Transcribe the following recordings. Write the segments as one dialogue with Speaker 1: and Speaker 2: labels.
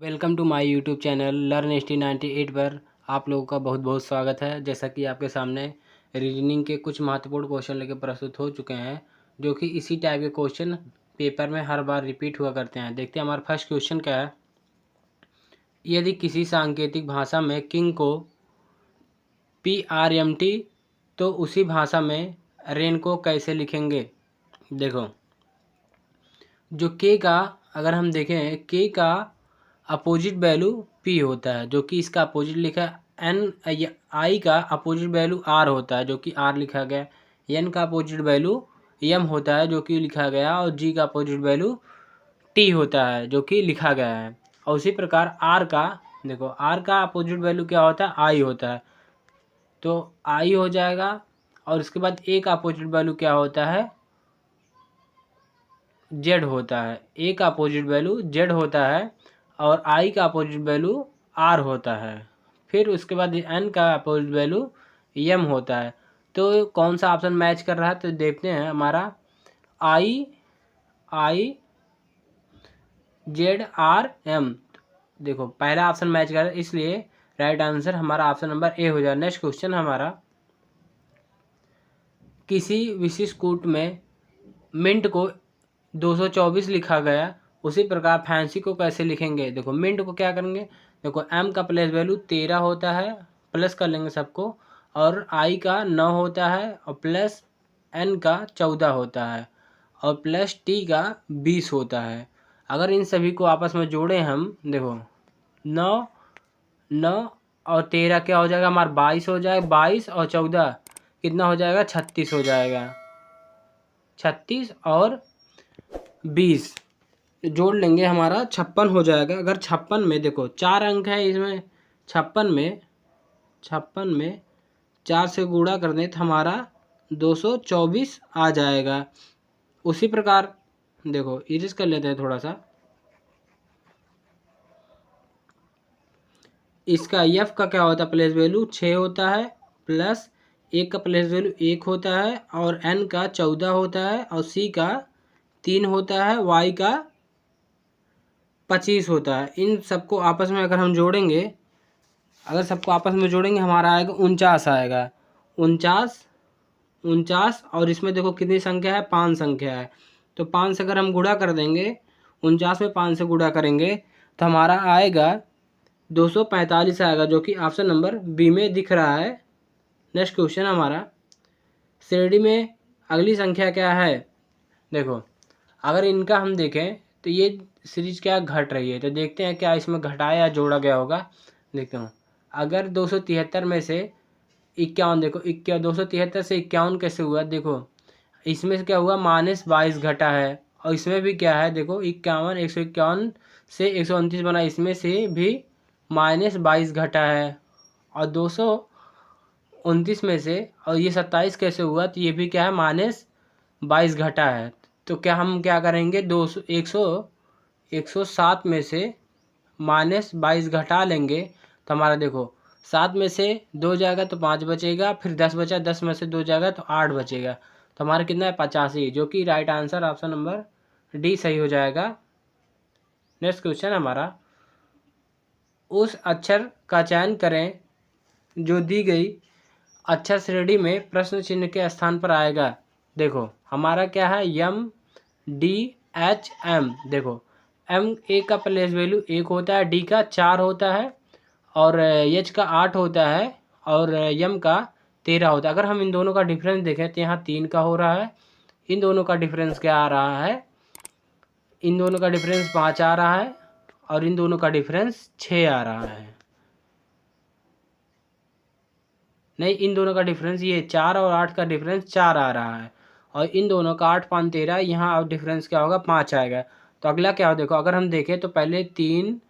Speaker 1: Welcome to my YouTube channel learn ST 98 पर आप लोगों का बहुत बहुत स्वागत है। जैसा कि आपके सामने रीजनिंग के कुछ महत्वपूर्ण क्वेश्चन लेकर प्रस्तुत हो चुके हैं, जो कि इसी टाइप के क्वेश्चन पेपर में हर बार रिपीट हुआ करते हैं। देखते हैं हमारा फर्स्ट क्वेश्चन क्या है। यदि किसी सांकेतिक भाषा में किंग को PRMT तो उसी भाषा में रेन को कैसे लिखेंगे। देखो, जो के का अगर हम देखें, के का अपोजिट वैल्यू P होता है, जो कि इसका अपोजिट लिखा है N। I का अपोजिट वैल्यू R होता है, जो कि R लिखा गया। N का अपोजिट वैल्यू M होता है, जो कि लिखा गया। और G का अपोजिट वैल्यू T होता है, जो कि लिखा गया है। और उसी प्रकार R का देखो, R का अपोजिट वैल्यू क्या होता है, I होता है, तो I हो जाएगा। और उसके बाद A का अपोजिट वैल्यू क्या होता है, Z होता है। A का अपोजिट वैल्यू Z होता है और I का अपोजिट वैल्यू R होता है। फिर उसके बाद N का अपोजिट वैल्यू M होता है। तो कौन सा ऑप्शन मैच कर रहा है, तो देखते हैं हमारा I Z R M। देखो, पहला ऑप्शन मैच कर रहा है, इसलिए राइट आंसर हमारा ऑप्शन नंबर ए हो जाए। नेक्स्ट क्वेश्चन हमारा, किसी विशिष्ट कूट में मिंट को 224 लिखा गया, उसी प्रकार फैंसी को कैसे लिखेंगे। देखो, मिंट को क्या करेंगे, देखो M का प्लेस वैल्यू 13 होता है, प्लस कर लेंगे सबको, और I का 9 होता है, और प्लस N का 14 होता है, और प्लस T का 20 होता है। अगर इन सभी को आपस में जोड़ें हम, देखो 9 और 13 क्या हो जाएगा हमारा 22 हो जाएगा। 22 और 14 कितना हो जाएगा, 36 हो जाएगा। 36 और 20 जोड़ लेंगे, हमारा 56 हो जाएगा। अगर 56 में देखो 4 अंक है इसमें, 56 में 4 से गुणा कर दें तो हमारा 224 आ जाएगा। उसी प्रकार देखो, इरेज कर लेते हैं थोड़ा सा। इसका F का क्या होता है, प्लेस वैल्यू 6 होता है, प्लस 1 का प्लेस वैल्यू 1 होता है, और N का 14 होता है, और C का 3 होता है, Y का 25 होता है। इन सबको आपस में अगर हम जोड़ेंगे, हमारा आएगा 49 आएगा। 49 और इसमें देखो कितनी संख्या है, 5 संख्या है, तो 5 से अगर हम गुणा कर देंगे, 49 में 5 से गुणा करेंगे तो हमारा आएगा 245 आएगा, जो कि ऑप्शन नंबर बी में दिख रहा है। नेक्स्ट क्वेश्चन हमारा, श्रेणी में अगली संख्या क्या है। देखो, अगर इनका हम देखें तो ये सीरीज क्या घट रही है, तो देखते हैं क्या इसमें घटाया या जोड़ा गया होगा। देखते हूँ, अगर 273 में से 51, देखो 273 से 51 कैसे हुआ। देखो, इसमें से क्या हुआ, -22 घटा है, और इसमें भी क्या है, देखो 51 151 से 129 बना, इसमें से भी -22 घटा है, और 229 में से, और ये 27 कैसे हुआ, तो ये भी क्या है, -22 घटा है। तो क्या हम क्या करेंगे, 107 में से -22 घटा लेंगे, तो हमारा देखो 7 में से 2 जाएगा तो 5 बचेगा, फिर 10 बचा, 10 में से 2 जाएगा तो 8 बचेगा, तो हमारा कितना है 85, जो कि right answer option number D सही हो जाएगा। नेक्स्ट क्वेश्चन हमारा, उस अक्षर का चयन करें जो दी गई अक्षर श्रेणी में प्रश्न चिन्ह के स्थान पर आएगा। देखो, हमारा क्या है, MDHM। देखो, A का प्लेस वैल्यू 1 होता है, D का 4 होता है, और H का 8 होता है, और M का 13 होता है। अगर हम इन दोनों का डिफरेंस देखें तो यहाँ 3 का हो रहा है, इन दोनों का डिफरेंस क्या आ रहा है, इन दोनों का डिफरेंस 5 आ रहा है, और इन दोनों का डिफरेंस 6 आ रहा है। नहीं, इन दोनों का डिफरेंस ये 4 और 8 का डिफरेंस 4 आ रहा है, और इन दोनों का 8 5 13, यहाँ अब डिफरेंस क्या होगा, 5 आएगा। तो अगला क्या हो, देखो अगर हम देखें तो पहले 3,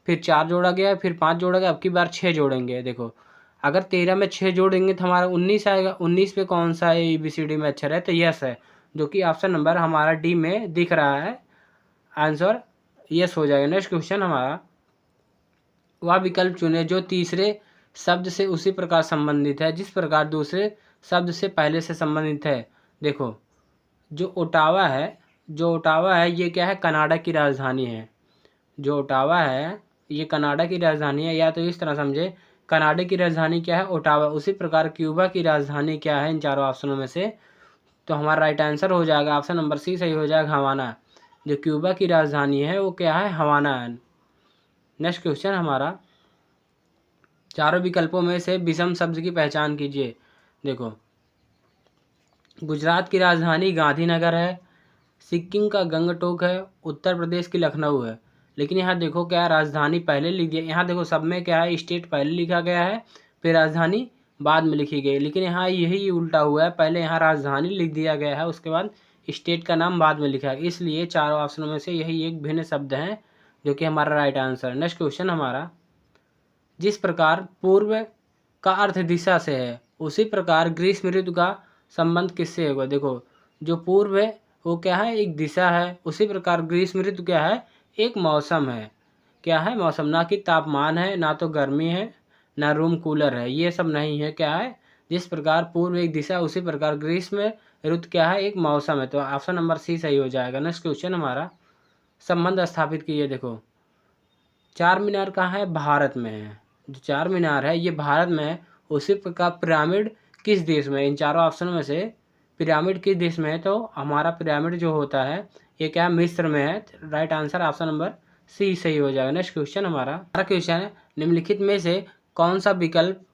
Speaker 1: फिर 4 जोड़ा गया, फिर 5 जोड़ा गया, अब की बार 6 जोड़ेंगे। देखो, अगर 13 में 6 जोड़ेंगे तो हमारा 19 आएगा। 19 पे कौन सा ABCD में अक्षर है, तो यस है, जो कि ऑप्शन नंबर हमारा डी में दिख रहा है। आंसर यस हो जाएगा। नेक्स्ट क्वेश्चन हमारा, वह विकल्प चुने जो तीसरे शब्द से उसी प्रकार संबंधित है जिस प्रकार दूसरे शब्द से पहले से संबंधित है। देखो, जो ओटावा है ये क्या है, कनाडा की राजधानी है। जो ओटावा है ये कनाडा की राजधानी है, या तो इस तरह समझे कनाडा की राजधानी क्या है, ओटावा। उसी प्रकार क्यूबा की राजधानी क्या है इन चारों ऑप्शनों में से, तो हमारा राइट आंसर हो जाएगा ऑप्शन नंबर सी सही हो जाएगा, हवाना। जो क्यूबा की राजधानी है वो क्या है, हवाना है। नेक्स्ट क्वेश्चन हमारा, चारों विकल्पों में से विषम शब्द की पहचान कीजिए। देखो, गुजरात की राजधानी गांधीनगर है, सिक्किम का गंगटोक है, उत्तर प्रदेश की लखनऊ है। लेकिन यहाँ देखो क्या है, राजधानी पहले लिख दिया। यहाँ देखो सब में क्या है, स्टेट पहले लिखा गया है, फिर राजधानी बाद में लिखी गई। लेकिन यहाँ यही उल्टा हुआ है, पहले यहाँ राजधानी लिख दिया गया है, उसके बाद स्टेट का नाम बाद में लिखा है। इसलिए चारों ऑप्शनों में से यही एक भिन्न शब्द है, जो कि हमारा राइट आंसर। नेक्स्ट क्वेश्चन हमारा, जिस प्रकार पूर्व का अर्थ दिशा से है, उसी प्रकार ग्रीष्म ऋतु का संबंध किससे होगा। देखो, जो पूर्व है वो क्या है, एक दिशा है। उसी प्रकार ग्रीष्म ऋतु क्या है, एक मौसम है। क्या है, मौसम। ना कि तापमान है, ना तो गर्मी है, ना रूम कूलर है, ये सब नहीं है। क्या है, जिस प्रकार पूर्व एक दिशा, उसी प्रकार ग्रीष्म ऋतु क्या है, एक मौसम है। तो ऑप्शन नंबर सी सही हो जाएगा। नेक्स्ट क्वेश्चन हमारा, संबंध स्थापित कीजिए। देखो, चार मीनार कहाँ है, भारत में है। जो चार मीनार है ये भारत में है। उसी प्रकार पिरामिड किस देश में है, इन चारों ऑप्शनों में से पिरामिड किस देश में है, तो हमारा पिरामिड जो होता है ये क्या है, मिस्र में है। Right answer option number C सही हो जाएगा। नेक्स्ट क्वेश्चन हमारा क्वेश्चन है, निम्नलिखित में से कौन सा विकल्प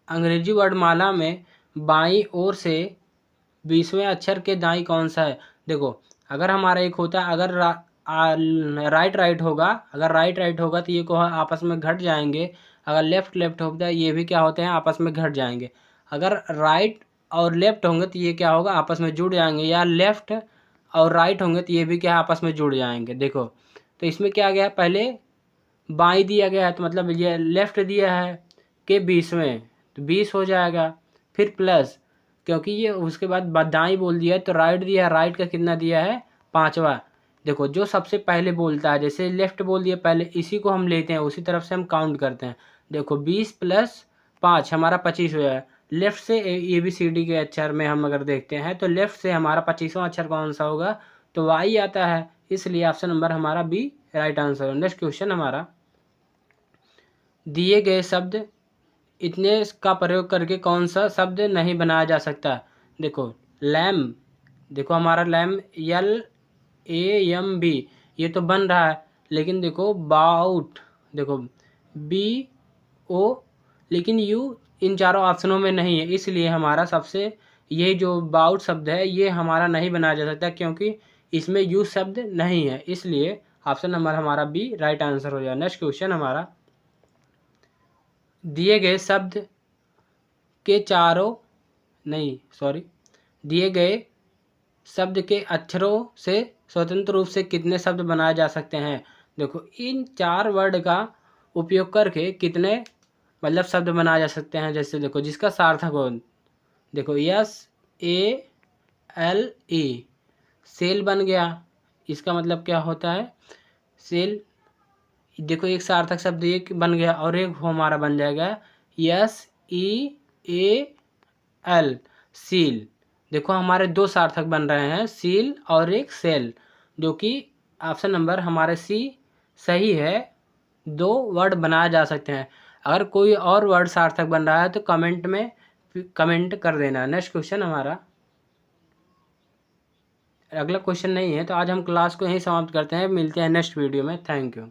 Speaker 1: अंग्रेजी वर्णमाला में बाईं ओर से 20वें अक्षर के दाईं कौन सा है। देखो, अगर हमारा एक होता है, अगर राइट होगा, अगर राइट होगा तो ये को आपस में घट जाएंगे। अगर लेफ्ट होता है ये भी क्या होते हैं, आपस में घट जाएंगे। अगर राइट और लेफ्ट होंगे तो ये क्या होगा, आपस में जुड़ जाएंगे। या लेफ्ट और राइट होंगे तो ये भी क्या आपस में जुड़ जाएंगे। देखो, तो इसमें क्या गया, पहले बाई दिया गया है, तो मतलब ये लेफ्ट दिया है कि 20वें, तो 20 हो जाएगा। फिर प्लस, क्योंकि ये उसके बाद दाई बोल दिया है, तो राइट दिया है, राइट का कितना दिया है, 5वां। देखो, जो सबसे पहले बोलता है, जैसे लेफ्ट बोल दिया पहले, इसी को हम लेते हैं, उसी तरफ से हम काउंट करते हैं। देखो, 20 + 5 हमारा 25 हो जाएगा। लेफ्ट से ABCD के अक्षर में हम अगर देखते हैं तो लेफ्ट से हमारा 25वां अक्षर कौन सा होगा, तो वाई आता है। इसलिए ऑप्शन नंबर हमारा बी राइट आंसर है। नेक्स्ट क्वेश्चन हमारा, दिए गए शब्द इतने का प्रयोग करके कौन सा शब्द नहीं बनाया जा सकता। देखो, लैम, देखो हमारा लैम LAMB ये तो बन रहा है, लेकिन देखो बाउट, देखो BO, लेकिन U इन चारों ऑप्शनों में नहीं है। इसलिए हमारा सबसे ये जो बाउट शब्द है ये हमारा नहीं बनाया जा सकता, क्योंकि इसमें U शब्द नहीं है। इसलिए ऑप्शन नंबर हमारा बी राइट आंसर हो जाए। नेक्स्ट क्वेश्चन हमारा, दिए गए शब्द के दिए गए शब्द के अक्षरों से स्वतंत्र रूप से कितने शब्द बनाए जा सकते हैं। देखो, इन 4 वर्ड का उपयोग करके कितने मतलब शब्द बनाए जा सकते हैं। जैसे देखो, जिसका सार्थक हो, देखो SALE, सेल बन गया। इसका मतलब क्या होता है, सेल। देखो, एक सार्थक शब्द एक बन गया, और एक हमारा बन जाएगा SEAL, सील। देखो, हमारे 2 सार्थक बन रहे हैं, सील और एक सेल, जो कि ऑप्शन नंबर हमारे सी सही है। 2 वर्ड बनाए जा सकते हैं। अगर कोई और वर्ड सार्थक बन रहा है तो कमेंट में कमेंट कर देना। नेक्स्ट क्वेश्चन हमारा, अगला क्वेश्चन नहीं है, तो आज हम क्लास को यहीं समाप्त करते हैं। मिलते हैं नेक्स्ट वीडियो में। Thank you.